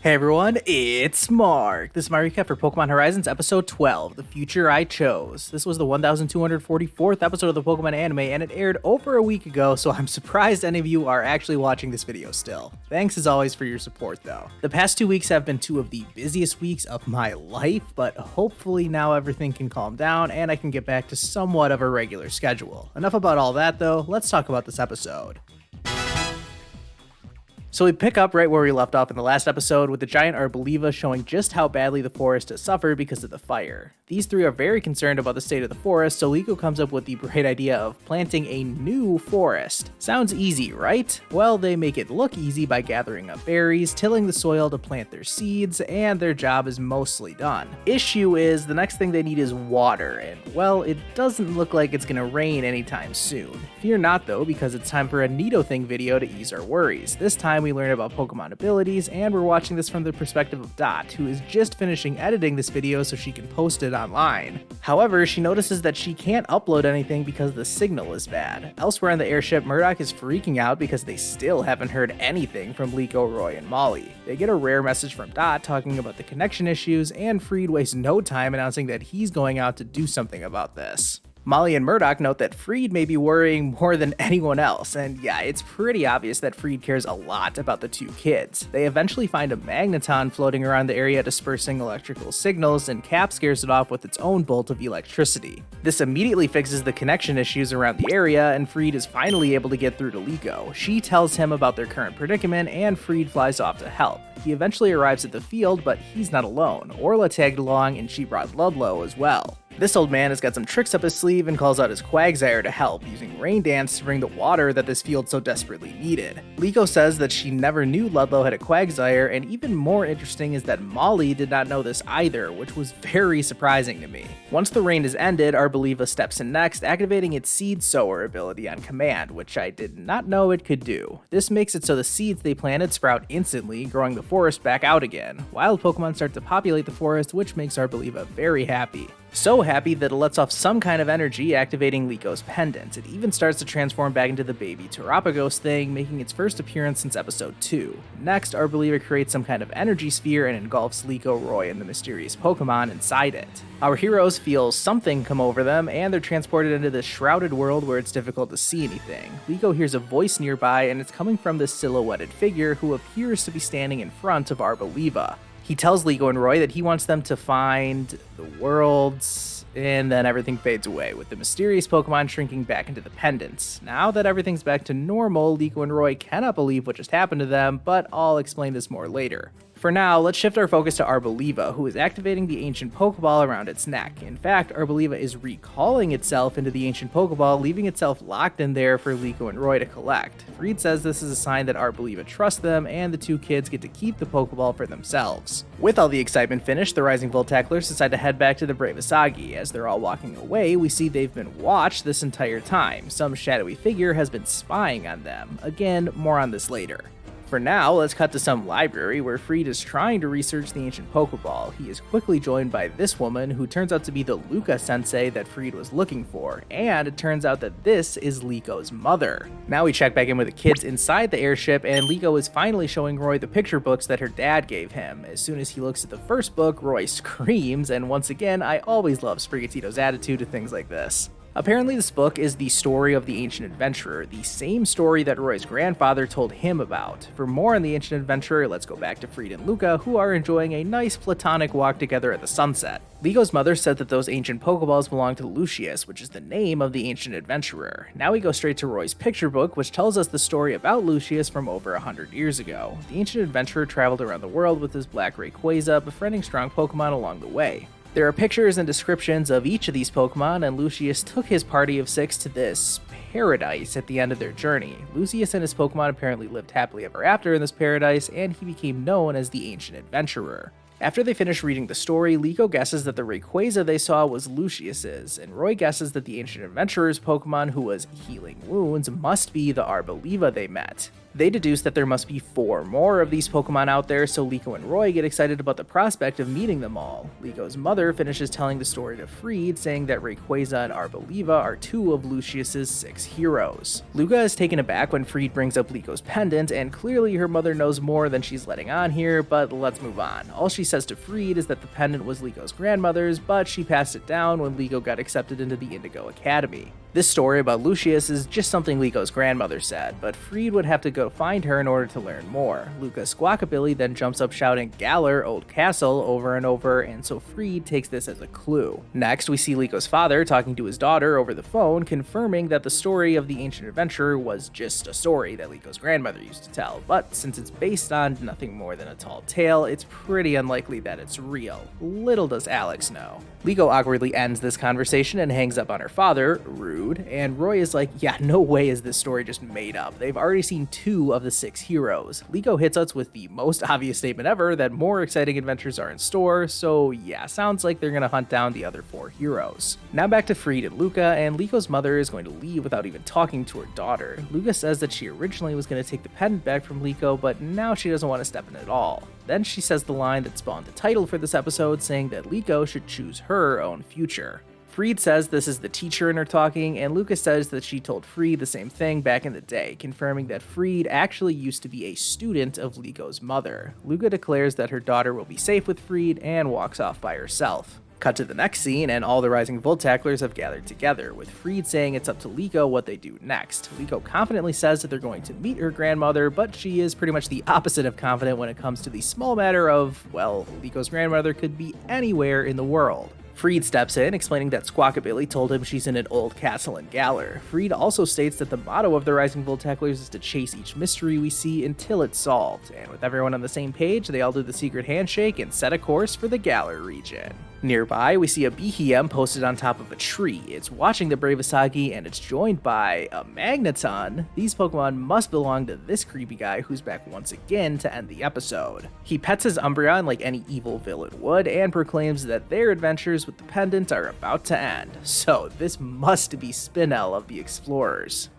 Hey everyone, it's Mark. This is my recap for Pokémon Horizons episode 12, The Future I Chose. This was the 1244th episode of the Pokémon anime, and it aired over a week ago, so I'm surprised any of you are actually watching this video still. Thanks as always for your support though. The past 2 weeks have been two of the busiest weeks of my life, but hopefully now everything can calm down and I can get back to somewhat of a regular schedule. Enough about all that though, let's talk about this episode. So we pick up right where we left off in the last episode with the giant Arboliva showing just how badly the forest has suffered because of the fire. These three are very concerned about the state of the forest, so Liko comes up with the bright idea of planting a new forest. Sounds easy, right? Well, they make it look easy by gathering up berries, tilling the soil to plant their seeds, and their job is mostly done. Issue is, the next thing they need is water, and well, it doesn't look like it's gonna rain anytime soon. Fear not though, because it's time for a Nidothing video to ease our worries. This time we learn about Pokemon abilities, and we're watching this from the perspective of Dot, who is just finishing editing this video so she can post it online. However, she notices that she can't upload anything because the signal is bad. Elsewhere on the airship, Murdoch is freaking out because they still haven't heard anything from Liko, Roy, and Molly. They get a rare message from Dot talking about the connection issues, and Freed wastes no time announcing that he's going out to do something about this. Molly and Murdoch note that Freed may be worrying more than anyone else, and yeah, it's pretty obvious that Freed cares a lot about the two kids. They eventually find a magneton floating around the area dispersing electrical signals, and Cap scares it off with its own bolt of electricity. This immediately fixes the connection issues around the area, and Freed is finally able to get through to Liko. She tells him about their current predicament, and Freed flies off to help. He eventually arrives at the field, but he's not alone. Orla tagged along, and she brought Ludlow as well. This old man has got some tricks up his sleeve and calls out his Quagsire to help, using Rain Dance to bring the water that this field so desperately needed. Liko says that she never knew Ludlow had a Quagsire, and even more interesting is that Molly did not know this either, which was very surprising to me. Once the rain is ended, Arboliva steps in next, activating its Seed Sower ability on command, which I did not know it could do. This makes it so the seeds they planted sprout instantly, growing the forest back out again. Wild Pokemon start to populate the forest, which makes Arboliva very happy. So happy that it lets off some kind of energy, activating Liko's pendant. It even starts to transform back into the baby Terapagos thing, making its first appearance since episode 2. Next, Arboliva creates some kind of energy sphere and engulfs Liko, Roy, and the mysterious Pokemon inside it. Our heroes feel something come over them, and they're transported into this shrouded world where it's difficult to see anything. Liko hears a voice nearby, and it's coming from this silhouetted figure who appears to be standing in front of Arboliva. He tells Liko and Roy that he wants them to find the worlds, and then everything fades away, with the mysterious Pokemon shrinking back into the pendants. Now that everything's back to normal, Liko and Roy cannot believe what just happened to them, but I'll explain this more later. For now, let's shift our focus to Arboliva, who is activating the ancient Pokeball around its neck. In fact, Arboliva is recalling itself into the ancient Pokeball, leaving itself locked in there for Liko and Roy to collect. Freed says this is a sign that Arboliva trusts them, and the two kids get to keep the Pokeball for themselves. With all the excitement finished, the Rising Volteclers decide to head back to the Bravasagi. As they're all walking away, we see they've been watched this entire time. Some shadowy figure has been spying on them. Again, more on this later. For now, let's cut to some library where Freed is trying to research the ancient Pokeball. He is quickly joined by this woman who turns out to be the Luca sensei that Freed was looking for, and it turns out that this is Liko's mother. Now we check back in with the kids inside the airship, and Liko is finally showing Roy the picture books that her dad gave him. As soon as he looks at the first book, Roy screams, and once again, I always love Sprigatito's attitude to things like this. Apparently this book is the story of the Ancient Adventurer, the same story that Roy's grandfather told him about. For more on the Ancient Adventurer, let's go back to Freed and Luca, who are enjoying a nice platonic walk together at the sunset. Liko's mother said that those ancient Pokeballs belong to Lucius, which is the name of the Ancient Adventurer. Now we go straight to Roy's picture book, which tells us the story about Lucius from over 100 years ago. The Ancient Adventurer traveled around the world with his black Rayquaza, befriending strong Pokemon along the way. There are pictures and descriptions of each of these Pokemon, and Lucius took his party of 6 to this paradise at the end of their journey. Lucius and his Pokemon apparently lived happily ever after in this paradise, and he became known as the Ancient Adventurer. After they finish reading the story, Liko guesses that the Rayquaza they saw was Lucius's, and Roy guesses that the Ancient Adventurer's Pokemon who was healing wounds must be the Arboliva they met. They deduce that there must be 4 more of these Pokemon out there, so Liko and Roy get excited about the prospect of meeting them all. Liko's mother finishes telling the story to Freed, saying that Rayquaza and Arboliva are 2 of Lucius's 6 heroes. Luca is taken aback when Freed brings up Liko's pendant, and clearly her mother knows more than she's letting on here, but let's move on. All she says to Freed is that the pendant was Liko's grandmother's, but she passed it down when Liko got accepted into the Indigo Academy. This story about Lucius is just something Liko's grandmother said, but Freed would have to go find her in order to learn more. Luca's Squawkabilly then jumps up shouting "Galar, Old Castle" over and over, and so Freed takes this as a clue. Next, we see Liko's father talking to his daughter over the phone, confirming that the story of the ancient adventurer was just a story that Liko's grandmother used to tell, but since it's based on nothing more than a tall tale, it's pretty unlikely that it's real. Little does Alex know. Liko awkwardly ends this conversation and hangs up on her father, rude, and Roy is like, yeah, no way is this story just made up. They've already seen 2 of the 6 heroes. Liko hits us with the most obvious statement ever that more exciting adventures are in store, so yeah, sounds like they're gonna hunt down the other 4 heroes. Now back to Freed and Luca, and Liko's mother is going to leave without even talking to her daughter. Luca says that she originally was going to take the pendant back from Liko, but now she doesn't want to step in at all. Then she says the line that spawned the title for this episode, saying that Liko should choose her own future. Freed says this is the teacher in her talking, and Luca says that she told Freed the same thing back in the day, confirming that Freed actually used to be a student of Liko's mother. Luca declares that her daughter will be safe with Freed and walks off by herself. Cut to the next scene, and all the Rising Voltacklers have gathered together, with Freed saying it's up to Liko what they do next. Liko confidently says that they're going to meet her grandmother, but she is pretty much the opposite of confident when it comes to the small matter of, well, Liko's grandmother could be anywhere in the world. Freed steps in, explaining that Squawkabilly told him she's in an old castle in Galar. Freed also states that the motto of the Rising Voltacklers is to chase each mystery we see until it's solved, and with everyone on the same page, they all do the secret handshake and set a course for the Galar region. Nearby, we see a Behem posted on top of a tree. It's watching the Bravasagi, and it's joined by a Magneton. These Pokemon must belong to this creepy guy who's back once again to end the episode. He pets his Umbreon like any evil villain would, and proclaims that their adventures with the pendant are about to end. So this must be Spinel of the Explorers.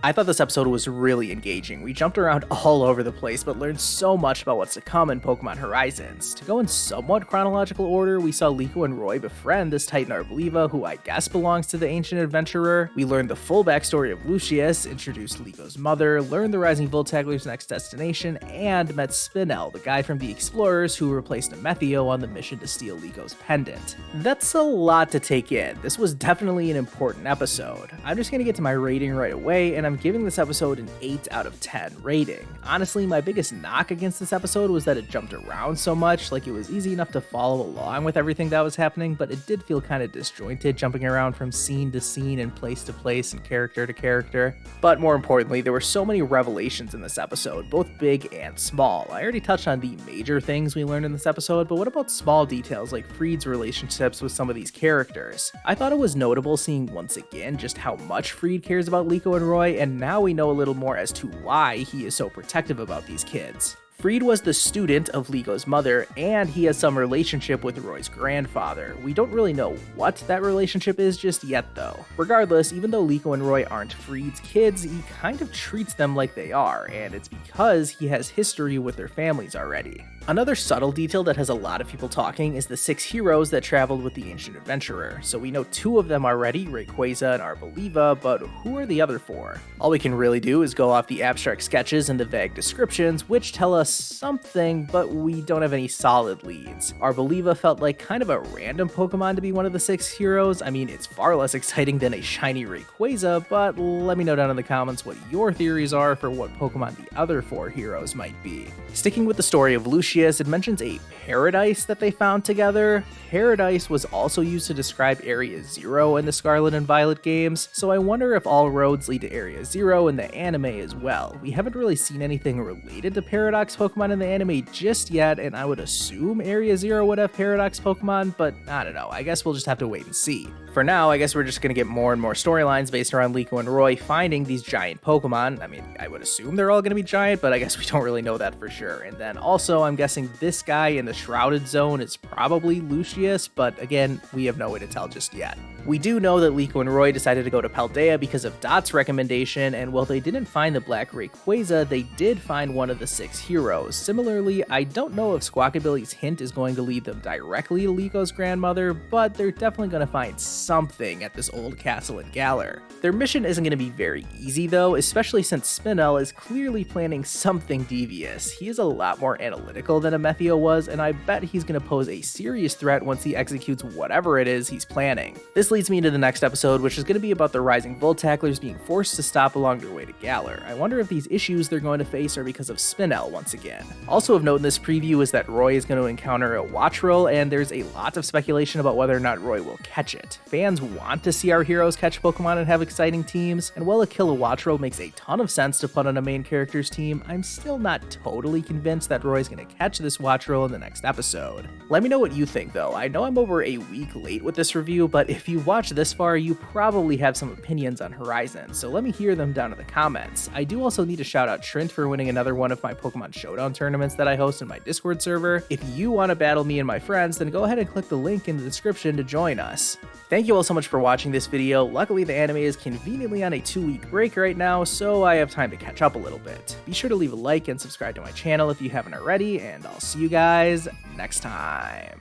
I thought this episode was really engaging. We jumped around all over the place, but learned so much about what's to come in Pokemon Horizons. To go in somewhat chronological order, we saw Liko and Roy befriend this Titan Arboliva, who I guess belongs to the ancient adventurer. We learned the full backstory of Lucius, introduced Liko's mother, learned the Rising Voltaggler's next destination, and met Spinel, the guy from the Explorers who replaced Amethio on the mission to steal Liko's pendant. That's a lot to take in. This was definitely an important episode. I'm just gonna get to my rating right away, and I'm giving this episode an 8 out of 10 rating. Honestly, my biggest knock against this episode was that it jumped around so much. Like, it was easy enough to follow along with everything that was happening, but it did feel kind of disjointed, jumping around from scene to scene and place to place and character to character. But more importantly, there were so many revelations in this episode, both big and small. I already touched on the major things we learned in this episode, but what about small details like Freed's relationships with some of these characters? I thought it was notable seeing once again just how much Freed cares about Liko and Roy, and now we know a little more as to why he is so protective about these kids. Freed was the student of Liko's mother, and he has some relationship with Roy's grandfather. We don't really know what that relationship is just yet though. Regardless, even though Liko and Roy aren't Freed's kids, he kind of treats them like they are, and it's because he has history with their families already. Another subtle detail that has a lot of people talking is the 6 heroes that traveled with the ancient adventurer. So we know 2 of them already, Rayquaza and Arboliva, but who are the other 4? All we can really do is go off the abstract sketches and the vague descriptions, which tell us something, but we don't have any solid leads. Arboliva felt like kind of a random Pokemon to be one of the 6 heroes. I mean, it's far less exciting than a shiny Rayquaza, but let me know down in the comments what your theories are for what Pokemon the other 4 heroes might be. Sticking with the story of Lucius, it mentions a paradise that they found together. Paradise was also used to describe Area Zero in the Scarlet and Violet games, so I wonder if all roads lead to Area Zero in the anime as well. We haven't really seen anything related to Paradox Pokemon in the anime just yet, and I would assume Area Zero would have Paradox Pokemon, but I don't know, I guess we'll just have to wait and see. For now, I guess we're just gonna get more and more storylines based around Liko and Roy finding these giant Pokemon. I mean, I would assume they're all gonna be giant, but I guess we don't really know that for sure. And then also, I'm guessing this guy in the Shrouded Zone is probably Lucius, but again, we have no way to tell just yet. We do know that Liko and Roy decided to go to Paldea because of Dot's recommendation, and while they didn't find the Black Rayquaza, they did find one of the 6 heroes. Similarly, I don't know if Squawkabilly's hint is going to lead them directly to Liko's grandmother, but they're definitely going to find something at this old castle in Galar. Their mission isn't going to be very easy though, especially since Spinel is clearly planning something devious. He is a lot more analytical than Amethio was, and I bet he's going to pose a serious threat once he executes whatever it is he's planning. This leads me into the next episode, which is going to be about the Rising Voltacklers being forced to stop along their way to Galar. I wonder if these issues they're going to face are because of Spinel once again. Also of note in this preview is that Roy is going to encounter a Wattrel, and there's a lot of speculation about whether or not Roy will catch it. Fans want to see our heroes catch Pokemon and have exciting teams, and while a Kilowattrel makes a ton of sense to put on a main character's team, I'm still not totally convinced that Roy's going to catch this Wattrel in the next episode. Let me know what you think though. I know I'm over a week late with this review, but if you watched this far, you probably have some opinions on Horizons, so let me hear them down in the comments. I do also need to shout out Trent for winning another one of my Pokemon Showdown tournaments that I host in my Discord server. If you want to battle me and my friends, then go ahead and click the link in the description to join us. Thank you all so much for watching this video. Luckily, the anime is conveniently on a 2-week break right now, so I have time to catch up a little bit. Be sure to leave a like and subscribe to my channel if you haven't already, and I'll see you guys next time.